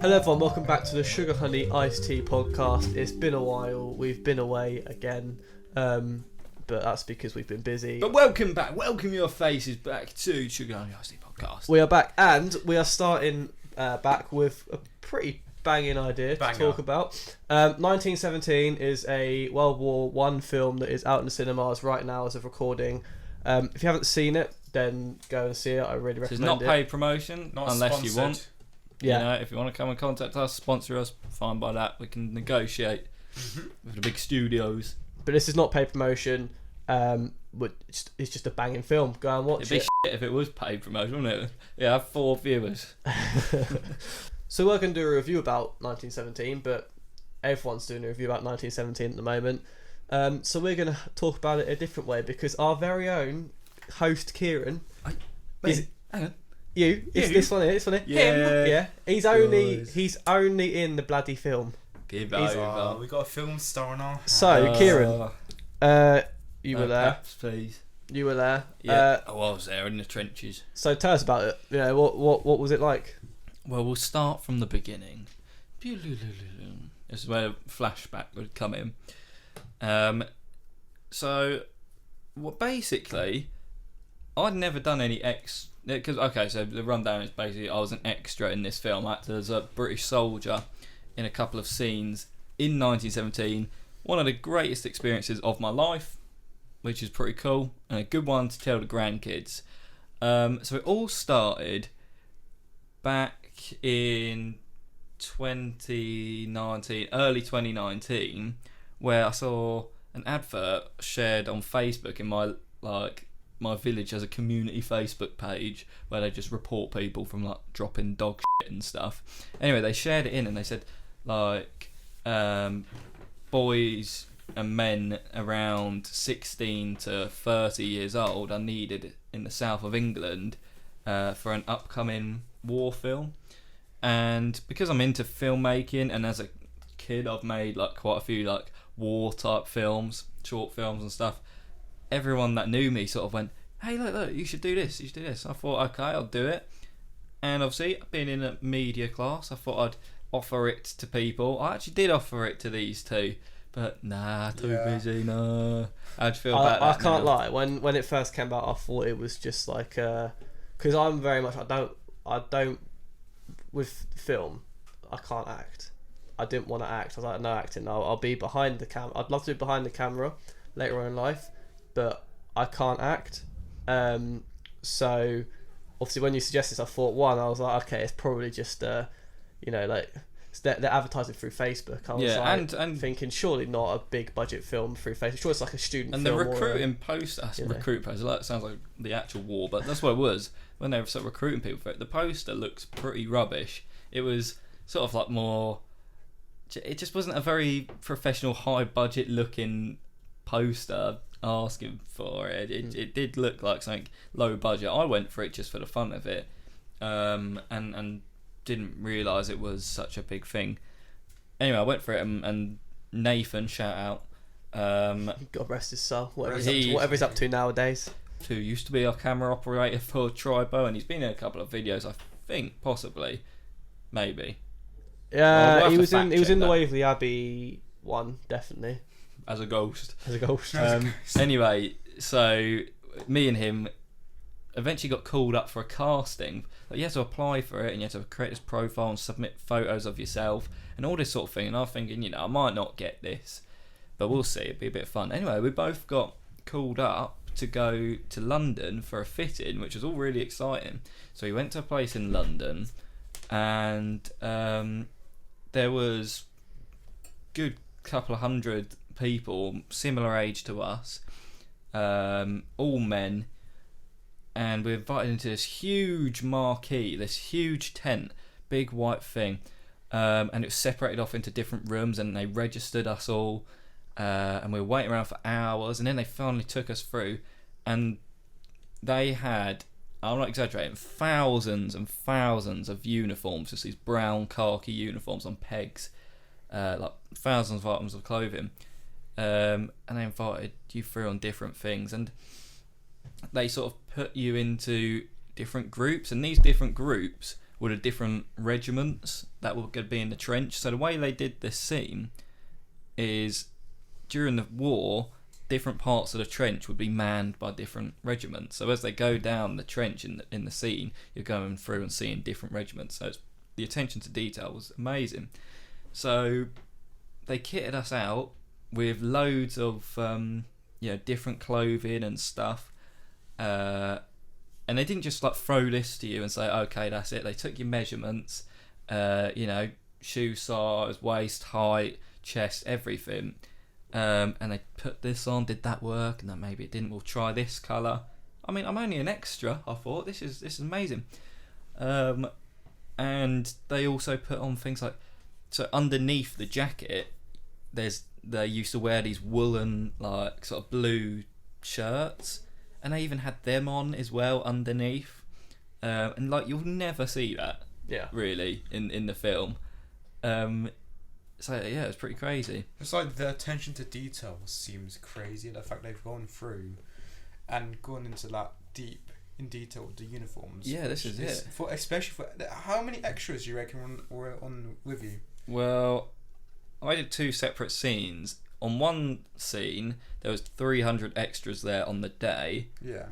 Hello everyone, welcome back to the Sugar Honey Iced Tea podcast. It's been a while, we've been away again, but that's because we've been busy. But welcome back, welcome your faces back to Sugar Honey Iced Tea podcast. We are back, and we are starting back with a pretty banging idea to talk about. 1917 is a World War I film that is out in the cinemas right now as of recording. If you haven't seen it, then go and see it. I really recommend it. It's not paid promotion, not unless sponsored. you want. Yeah. You know, if you want to come and contact us, sponsor us, fine by that. We can negotiate with the big studios. But this is not paid promotion. But it's just a banging film. Go and watch It'd be shit if it was paid promotion, wouldn't it? Yeah, I have 4 viewers. So we're going to do a review about 1917, but everyone's doing a review about 1917 at the moment. So we're going to talk about it a different way because our very own host Kieran Hang on. It's this one here, Yeah. him, yeah. He's only in the bloody film. Give He's- over. We got a film star on our So Kieran, you were there. Perhaps, please. You were there. Yeah, I was there in the trenches. So tell us about it. You know, what was it like? Well, we'll start from the beginning. This is where flashback would come in. So, basically, I'd never done any so the rundown is basically I was an extra in this film. I acted as a British soldier in a couple of scenes in 1917. One of the greatest experiences of my life, which is pretty cool, and a good one to tell the grandkids. So it all started back in 2019, early 2019, where I saw an advert shared on Facebook in my village as a community Facebook page where they just report people from like dropping dog shit and stuff. Anyway, they shared it in and they said boys and men around 16 to 30 years old are needed in the south of England for an upcoming war film. And because I'm into filmmaking, and as a kid I've made like quite a few like war type films, short films and stuff, everyone that knew me sort of went, hey, look, you should do this. I thought, okay, I'll do it. And obviously, being in a media class, I thought I'd offer it to people. I actually did offer it to these two, but too busy, no. How'd you feel about that? I can't lie. When it first came out, I thought it was just like, because I'm very much, I don't, with film, I can't act. I didn't want to act. I was like, no acting. I'll be behind the camera. I'd love to be behind the camera later on in life, but I can't act. So obviously when you suggest this, I thought I was like, okay, it's probably just they're advertising through Facebook. I was and thinking surely not a big budget film through Facebook. Sure, it's like a student and film. And the recruiting poster, it sounds like the actual war, but that's what it was when they were sort of recruiting people for it. The poster looks pretty rubbish. It was sort of like more. It just wasn't a very professional, high budget looking poster asking for it. It did look like something low budget. I went for it just for the fun of it, and didn't realise it was such a big thing. Anyway, I went for it, and Nathan, shout out, God rest his soul, whatever he's up to nowadays, who used to be our camera operator for Tripo, and he's been in a couple of videos, I think, possibly, maybe. Yeah, he was in the Waverley Abbey one, definitely. As a ghost. Anyway, so me and him eventually got called up for a casting. Like, you had to apply for it, and you had to create this profile and submit photos of yourself and all this sort of thing. And I'm thinking, I might not get this, but we'll see. It'd be a bit of fun. Anyway, we both got called up to go to London for a fit-in, which was all really exciting. So we went to a place in London, and there was good couple of hundred people similar age to us, all men, and we were invited into this huge marquee, this huge tent, big white thing, and it was separated off into different rooms, and they registered us all, and we were waiting around for hours, and then they finally took us through, and they had, I'm not exaggerating, thousands and thousands of uniforms, just these brown khaki uniforms on pegs, like thousands of items of clothing, and they invited you through on different things, and they sort of put you into different groups, and these different groups were the different regiments that were going to be in the trench. So the way they did this scene is during the war, different parts of the trench would be manned by different regiments. So as they go down the trench in the scene, you're going through and seeing different regiments. So the attention to detail was amazing. So they kitted us out with loads of different clothing and stuff, and they didn't just like throw this to you and say, okay, that's it. They took your measurements, shoe size, waist height, chest, everything. And they put this on, did that work? And then maybe it didn't. We'll try this colour. I mean, I'm only an extra. I thought this is amazing. And they also put on things like, so underneath the jacket, they used to wear these woolen like sort of blue shirts, and they even had them on as well underneath. And like you'll never see that. Yeah. Really in the film. So yeah, it's pretty crazy. It's like the attention to detail seems crazy. The fact they've gone through and gone into that deep in detail with the uniforms. Yeah, this is it. Especially for how many extras do you reckon were on with you? Well, I did 2 separate scenes. On one scene, there was 300 extras there on the day. Yeah.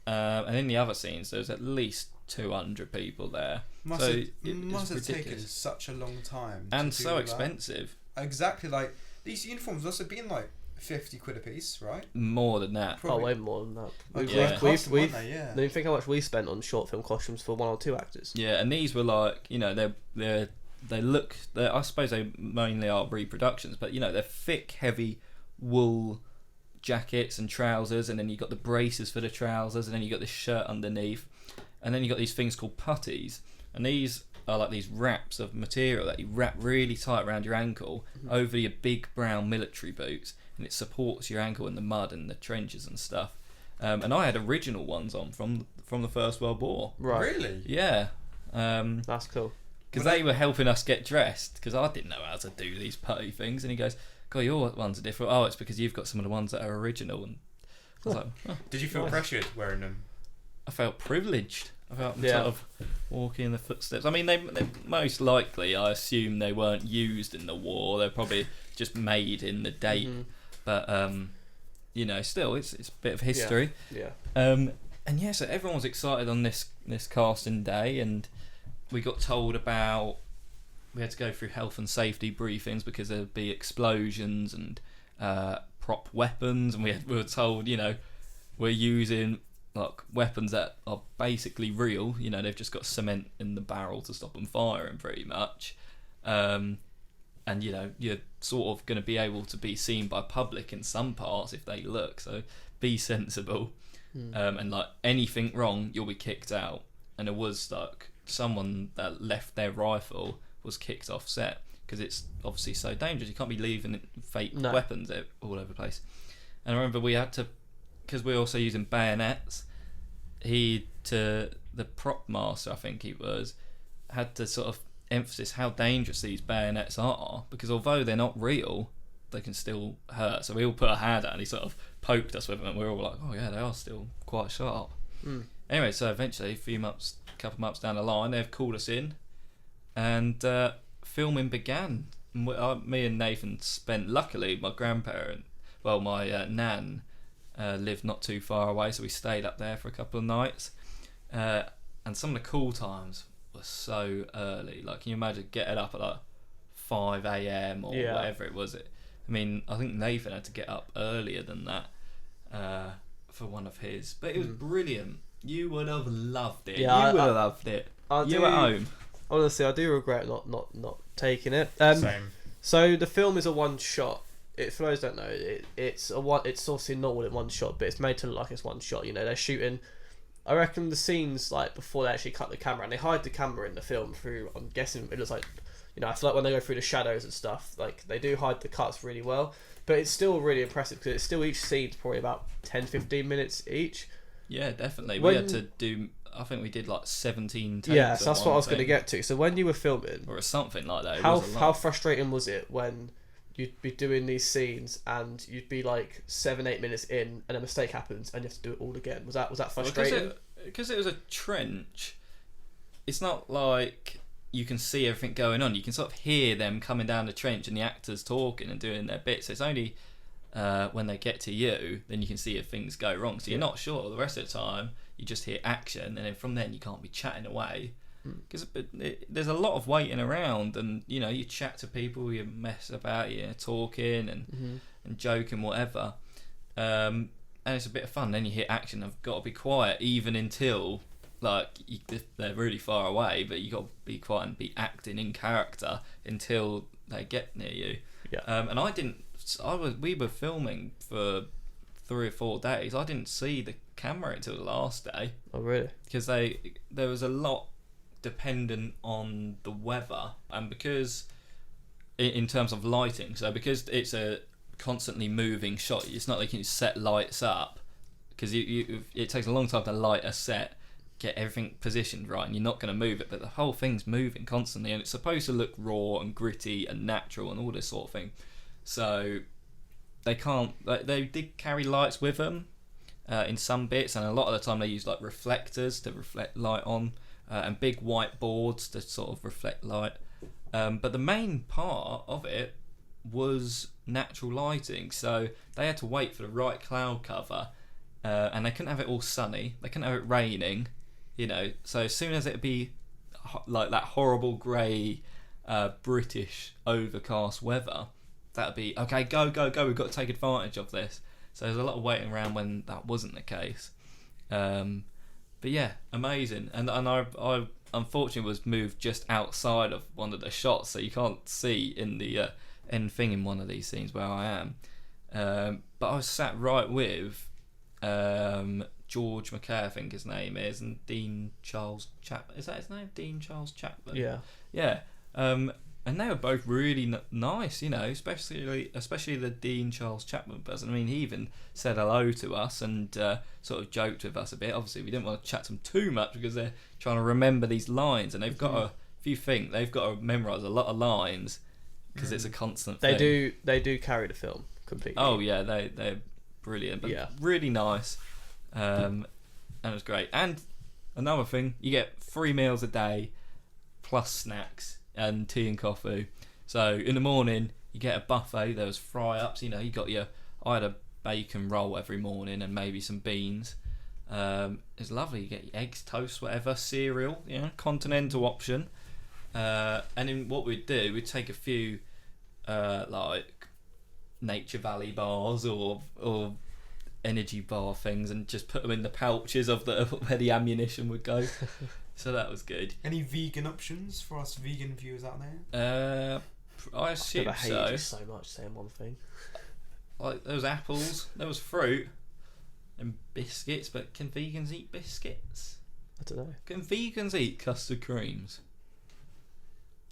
And in the other scenes, there was at least 200 people there. Must have taken such a long time. And so expensive. Exactly, like these uniforms must have been like 50 quid a piece, right? More than that. Probably. Oh, way more than that. Yeah. You think how much we spent on short film costumes for 1 or 2 actors? Yeah, and these were like, they look, I suppose they mainly are reproductions, but they're thick, heavy wool jackets and trousers, and then you got the braces for the trousers, and then you got this shirt underneath, and then you got these things called puttees, and these are like these wraps of material that you wrap really tight around your ankle over your big brown military boots, and it supports your ankle in the mud and the trenches and stuff. And I had original ones on from the First World War. Right. Really? Yeah. That's cool. Because they were helping us get dressed, because I didn't know how to do these putty things, and he goes, God, your ones are different. Oh, it's because you've got some of the ones that are original. And I was like, oh, did you feel pressured wearing them? I felt privileged. I felt sort of walking in the footsteps. I mean, they most likely, I assume they weren't used in the war. They're probably just made in the date. But still, it's a bit of history. Yeah. And yeah, so everyone was excited on this casting day, and we got told about, we had to go through health and safety briefings because there'd be explosions and prop weapons, and we were told, we're using like weapons that are basically real. They've just got cement in the barrel to stop them firing, pretty much. And you're sort of going to be able to be seen by public in some parts if they look. So be sensible. And like anything wrong, you'll be kicked out. And it was like someone that left their rifle was kicked off set because it's obviously so dangerous. You can't be leaving fake weapons all over the place. And I remember we had to, because we're also using bayonets, the prop master, I think he was, had to sort of emphasize how dangerous these bayonets are, because although they're not real, they can still hurt. So we all put a hand out and he sort of poked us with them, and we were all like, oh yeah, they are still quite sharp. Anyway, so eventually, couple months down the line, they've called us in, and filming began. Me and Nathan spent, luckily, my nan lived not too far away, so we stayed up there for a couple of nights. And some of the call times were so early. Like, can you imagine getting up at like 5 a.m. or whatever it was? I mean, I think Nathan had to get up earlier than that for one of his. But it was brilliant. You would have loved it. Yeah, you would have loved it. You at home. Honestly, I do regret not taking it. Same. So the film is a one shot. For those who don't know, it's obviously not all in one shot, but it's made to look like it's one shot. They're shooting. I reckon the scenes like before they actually cut the camera, and they hide the camera in the film through. I'm guessing it looks like, I feel like when they go through the shadows and stuff, like they do hide the cuts really well. But it's still really impressive because it's still, each scene's probably about 10-15 minutes each. Yeah, definitely. We had to do, I think we did like 17 takes. Yeah, so that's what I was going to get to. So when you were filming, or something like that, how frustrating was it when you'd be doing these scenes and you'd be like 7-8 minutes in and a mistake happens and you have to do it all again? Was that frustrating? Because it was a trench, it's not like you can see everything going on. You can sort of hear them coming down the trench and the actors talking and doing their bits. So it's only when they get to you, then you can see if things go wrong. So you're not sure. The rest of the time, you just hear action, and then from then you can't be chatting away. Because there's a lot of waiting around, and you know, you chat to people, you mess about, you're talking and joking, whatever, and it's a bit of fun. Then you hit action. I've got to be quiet even until they're really far away, but you got to be quiet and be acting in character until they get near you. And we were filming for 3 or 4 days. I didn't see the camera until the last day. Oh really? Because there was a lot dependent on the weather, and because in terms of lighting, so because it's a constantly moving shot, it's not like you can set lights up, because it takes a long time to light a set, get everything positioned right, and you're not going to move it, but the whole thing's moving constantly, and it's supposed to look raw and gritty and natural and all this sort of thing. So they did carry lights with them in some bits, and a lot of the time they used like reflectors to reflect light on, and big white boards to sort of reflect light, but the main part of it was natural lighting. So they had to wait for the right cloud cover, and they couldn't have it all sunny, they couldn't have it raining, you know. So as soon as it'd be like that horrible grey British overcast weather, that'd be okay, go, we've got to take advantage of this. So there's a lot of waiting around when that wasn't the case. But yeah, amazing. And I unfortunately was moved just outside of one of the shots, so you can't see in the end thing in one of these scenes where I am. But I was sat right with George McKay, I think his name is, and Dean Charles Chapman. Is that his name? Dean Charles Chapman? Yeah. Yeah. And they were both really nice, you know, especially the Dean Charles Chapman person. I mean, he even said hello to us and sort of joked with us a bit. Obviously, we didn't want to chat to them too much because they're trying to remember these lines, and they've got to, if you think, they've got to memorise a lot of lines because it's a constant thing. They do carry the film completely. Oh yeah, they're brilliant, but really nice, and it was great. And another thing, you get 3 meals a day plus snacks and tea and coffee. So in the morning you get a buffet. There was fry-ups, you know, I had a bacon roll every morning and maybe some beans. It's lovely. You get your eggs, toast, whatever, cereal, you know, continental option. And then what we'd do, we'd take a few like Nature Valley bars or energy bar things and just put them in the pouches of where the ammunition would go. So that was good. Any vegan options for us vegan viewers out there? I assume I hate so. you so much saying one thing. Like there was apples, there was fruit, and biscuits. But can vegans eat biscuits? I don't know. Can vegans eat custard creams?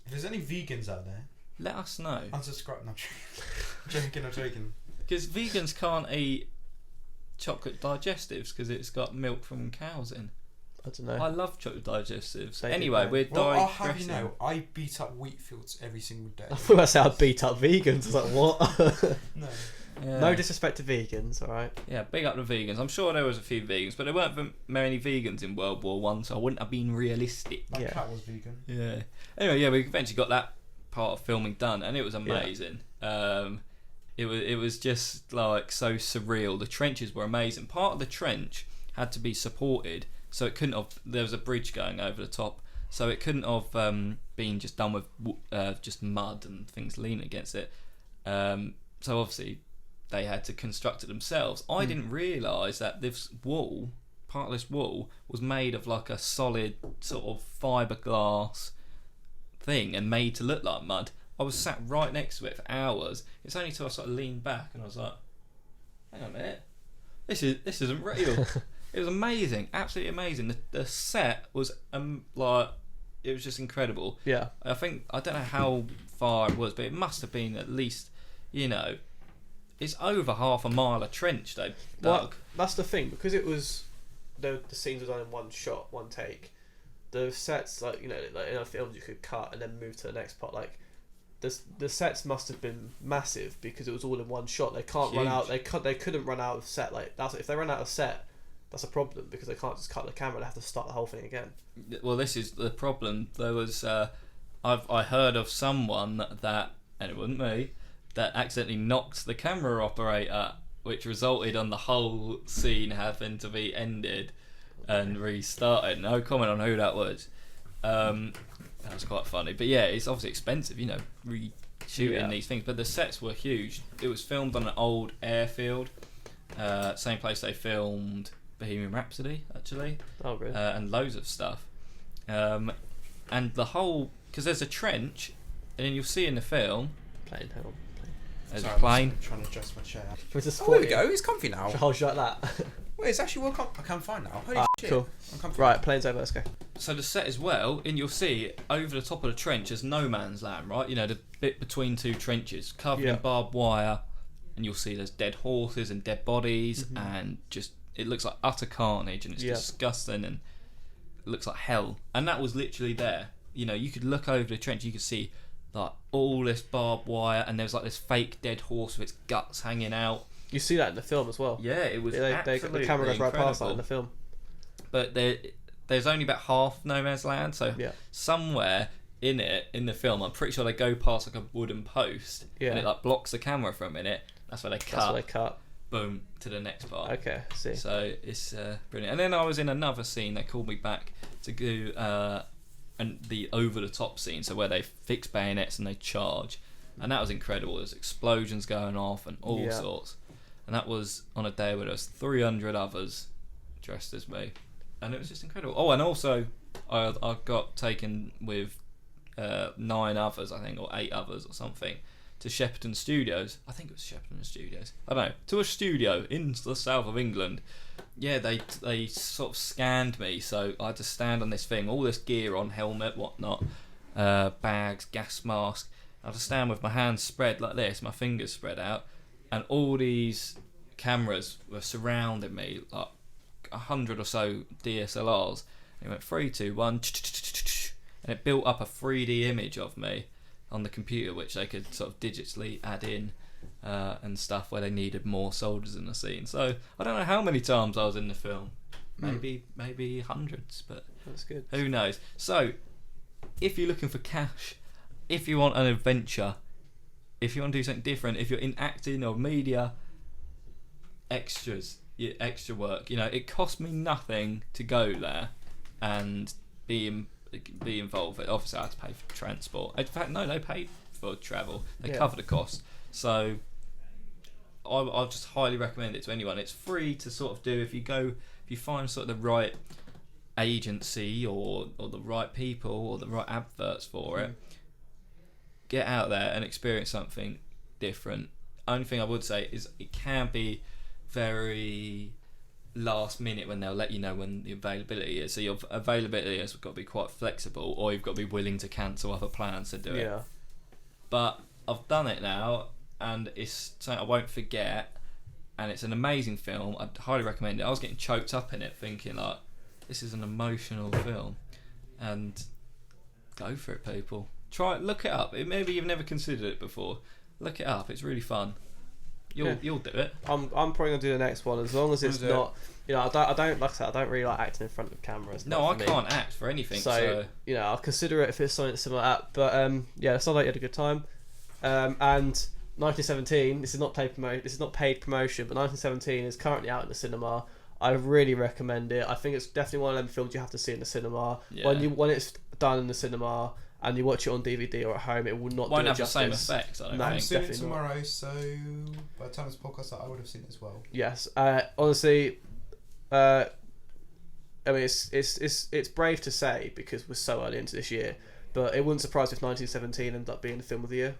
If there's any vegans out there, let us know. Unsubscribe. No, I'm joking. Because vegans can't eat chocolate digestives because it's got milk from cows in. I don't know. I love chocolate digestives. They Anyway, do. we're I'll have digressing. you know, I beat up wheat fields every single day. I thought I said I beat up vegans. I was like, what? No. Yeah. No disrespect to vegans, alright? Yeah, big up the vegans. I'm sure there was a few vegans, but there weren't many vegans in World War One, so I wouldn't have been realistic. My Yeah. cat was vegan. Yeah. Anyway, yeah, we eventually got that part of filming done, and it was amazing. It was just like so surreal. The trenches were amazing. Part of the trench had to be supported, so it couldn't have. There was a bridge going over the top, so it couldn't have been just done with just mud and things leaning against it. So obviously they had to construct it themselves. I didn't realise that this wall, part of this wall, was made of like a solid sort of fiberglass thing and made to look like mud. I was sat right next to it for hours. It's only till I sort of leaned back and I was like, hang on a minute, this isn't real. It was amazing, absolutely amazing. The set was like, it was just incredible. Yeah. I don't know how far it was, but it must have been at least, you know, it's over half a mile of trench they dug. Well, that's the thing, because it was the scenes were done in one shot, one take. The sets, like, you know, like in our films, you could cut and then move to the next part. Like the sets must have been massive because it was all in one shot. They can't run out. They couldn't run out of set. Like that's if they ran out of set, that's a problem because they can't just cut the camera. They have to start the whole thing again. Well, this is the problem. There was I heard of someone that, and it wasn't me, that accidentally knocked the camera operator, which resulted on the whole scene having to be ended and restarted. No comment on who that was. That was quite funny. But yeah, it's obviously expensive, you know, reshooting these things. But the sets were huge. It was filmed on an old airfield. Same place they filmed Bohemian Rhapsody, actually. Oh, really? And loads of stuff. And the whole... Because there's a trench, and then you'll see in the film... Plane, hang on. There's Sorry, a plane. I'm trying to adjust my chair. Can we just Oh, there we go. It's comfy now. Should I hold you like that? Wait, it's actually I can find now. Holy shit. Cool. I'm comfy. Right, plane's over, let's go. So the set as well, and you'll see over the top of the trench is no man's land, right? You know, the bit between two trenches, covered in barbed wire, and you'll see there's dead horses and dead bodies, and just it looks like utter carnage, and it's disgusting, and it looks like hell. And that was literally there. You know, you could look over the trench, you could see like all this barbed wire, and there was like this fake dead horse with its guts hanging out. You see that in the film as well. Yeah, it was the absolutely camera goes right past that incredible. in the film. But there's only about half no man's land, so somewhere in the film, I'm pretty sure they go past like a wooden post, and it like blocks the camera for a minute. That's where they cut. That's where they cut. Boom, to the next part. Okay, see. So it's brilliant. And then I was in another scene. They called me back to do and the over the top scene, so where they fix bayonets and they charge, and that was incredible. There's explosions going off and all sorts. And that was on a day where there was 300 others dressed as me, and it was just incredible. Oh, and also I got taken with 9 others, I think, or 8 others or something, to Shepperton Studios. I think it was Shepperton Studios. I don't know. To a studio in the south of England. Yeah, they sort of scanned me, so I had to stand on this thing, all this gear on, helmet, whatnot, bags, gas mask. I had to stand with my hands spread like this, my fingers spread out, and all these cameras were surrounding me, like 100 or so DSLRs. And it went 3, 2, 1, and it built up a 3D image of me on the computer, which they could sort of digitally add in and stuff where they needed more soldiers in the scene. So I don't know how many times I was in the film, maybe hundreds, but that's good. Who knows? So if you're looking for cash, if you want an adventure, if you want to do something different, if you're in acting or media, extra work, you know, it cost me nothing to go there and be involved. Obviously I had to pay for transport. In fact, no, they paid for travel. They covered the cost. So I'll just highly recommend it to anyone. It's free to sort of do if you find sort of the right agency or the right people or the right adverts for it. Get out there and experience something different. Only thing I would say is it can be very last minute when they'll let you know when the availability is. So your availability has got to be quite flexible, or you've got to be willing to cancel other plans to do it. Yeah. But I've done it now, and it's something I won't forget, and it's an amazing film. I'd highly recommend it. I was getting choked up in it, thinking like, this is an emotional film, and go for it, people. Try it, look it up. Maybe you've never considered it before. Look it up. It's really fun. You'll do it. I'm probably gonna do the next one as long as it's not. You know, I don't like I said, I don't really like acting in front of cameras. No, I can't act for anything. So you know, I'll consider it if it's something similar to that. But yeah, it sounds like you had a good time. And 1917. This is not paid promotion, but 1917 is currently out in the cinema. I really recommend it. I think it's definitely one of them films you have to see in the cinema. Yeah. When it's done in the cinema and you watch it on DVD or at home, it will not won't do it have justice. the same effects. I don't I'm think. seeing it definitely tomorrow, so by the time this podcast out, I would have seen it as well. Yes, honestly, I mean it's brave to say because we're so early into this year, but it wouldn't surprise me if 1917 ended up being the film of the year.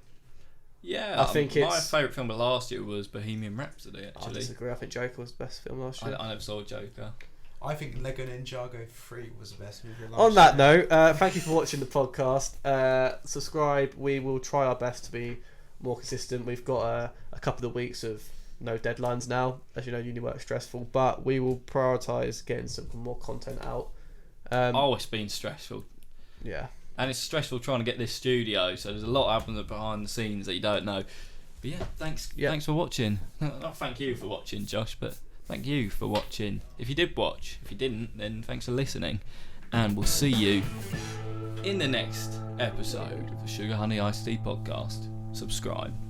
Yeah, I think my favourite film of last year was Bohemian Rhapsody. Actually, I disagree. I think Joker was the best film last year. I never saw Joker. I think Lego Ninjago 3 was the best movie last On that year. note, thank you for watching the podcast. Subscribe. We will try our best to be more consistent. We've got a couple of weeks of no deadlines now. As you know, uni work's stressful, but we will prioritise getting some more content out. It's been stressful. Yeah. And it's stressful trying to get this studio, so there's a lot happening behind the scenes that you don't know. But yeah, thanks for watching. Not thank you for watching, Josh, but thank you for watching. If you did watch, if you didn't, then thanks for listening. And we'll see you in the next episode of the Sugar Honey Iced Tea podcast. Subscribe.